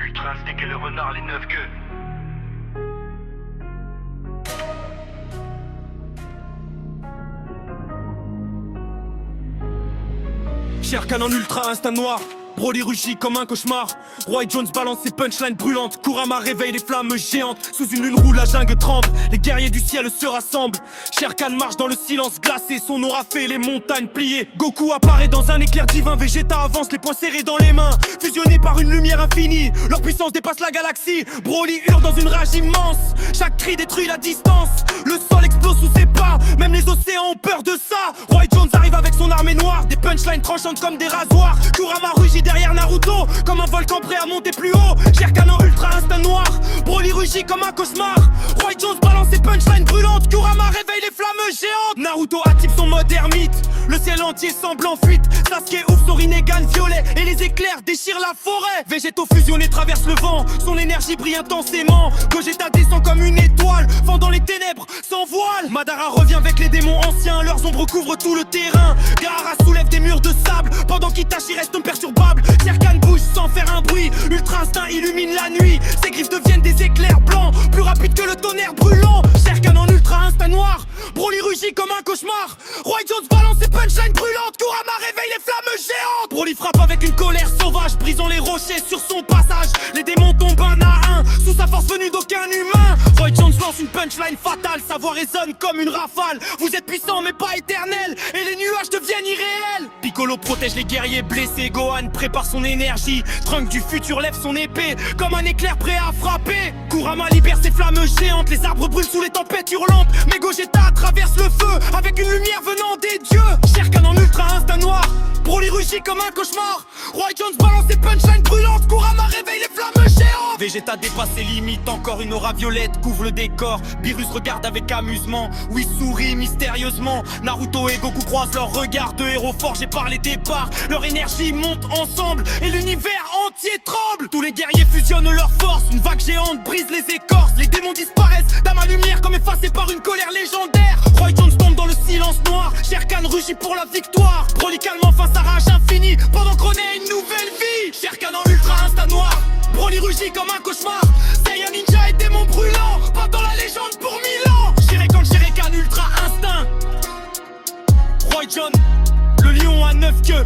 Ultra instinct et le renard, les 9 queues. Sherkan en ultra instinct noir, Broly rugit comme un cauchemar. Roy Jones balance ses punchlines brûlantes. Kurama réveille les flammes géantes. Sous une lune rouge la jungle tremble. Les guerriers du ciel se rassemblent. Sherkan marche dans le silence glacé. Son aura fait les montagnes pliées. Goku apparaît dans un éclair divin. Vegeta avance les poings serrés dans les mains. Fusionnés par une lumière infinie, leur puissance dépasse la galaxie. Broly hurle dans une rage immense. Chaque cri détruit la distance. Le sol explose sous ses pas. Même les océans ont peur de ça. Roy Jones arrive avec son armée noire. Des punchlines tranchantes comme des rasoirs. Kurama rugit derrière Naruto comme un volcan prêt à monter plus haut. Sherkan en ultra instinct noir, Broly rugit comme un cauchemar. Roy Jones balance ses punchlines brûlantes. Kurama réveille les flammes géantes. Naruto active son mode ermite. Le ciel entier semble en fuite. Sasuke ouvre son Rinnegan violet et les éclairs déchirent la forêt. Végétaux fusionnés traversent le vent. Son énergie brille intensément. Gogeta descend comme une étoile, fendant les ténèbres sans voile. Madara revient avec les démons anciens. Leurs ombres couvrent tout le terrain. Gaara soulève des murs de sable pendant qu'Itachi reste imperturbable. Sherkan bouge sans faire un bruit. Ultra instinct illumine la nuit. Ses griffes deviennent des éclairs blancs, plus rapides que le tonnerre brûlant. Sherkan en ultra instinct noir, Broly rugit comme un cauchemar. Roy Jones balance ses punchlines brûlantes. Kurama réveille les flammes géantes. Broly frappe avec une colère sauvage, brisant les rochers sur son passage. Les démons tombent un à un, sous sa force venue d'aucun humain. Roy Jones lance une punchline fatale, sa voix résonne comme une rafale. Vous êtes puissants mais pas éternels, et les nuages deviennent irréels. Piccolo protège les guerriers blessés, Gohan prépare son énergie. Trunk du futur lève son épée, comme un éclair prêt à frapper. Kurama libère ses flammes géantes, les arbres brûlent sous les tempêtes hurlantes. Mais Gogeta traverse le feu, avec une lumière venant des dieux. Sherkan en ultra instinct noir, Broly rugit comme un cauchemar. Roy Jones balance ses punchlines brûlantes. Kurama réveille les flammes géantes. Vegeta dépasse ses limites, encore une aura violette couvre le décor. Beerus regarde avec amusement, Whis sourit mystérieusement. Naruto et Goku croisent leurs regards, deux héros forgés par les départs. Leur énergie monte ensemble et l'univers entier tremble. Tous les guerriers fusionnent leurs forces, une vague géante brise les écorces. Les démons disparaissent dans ma lumière comme effacés par une colère légendaire. Roy Jones tombe dans le silence noir, Sherkan rugit pour la victoire. Broly calme enfin sa rage infinie pendant qu'on ait une nouvelle vie. Sherkan en ultra instinct noir, Broly rugit comme un cauchemar. Saiyan ninja et démon brûlant, pas dans la légende pour 1000 ans. Sherkan ultra instinct. Roy Jones, le lion à 9 queues.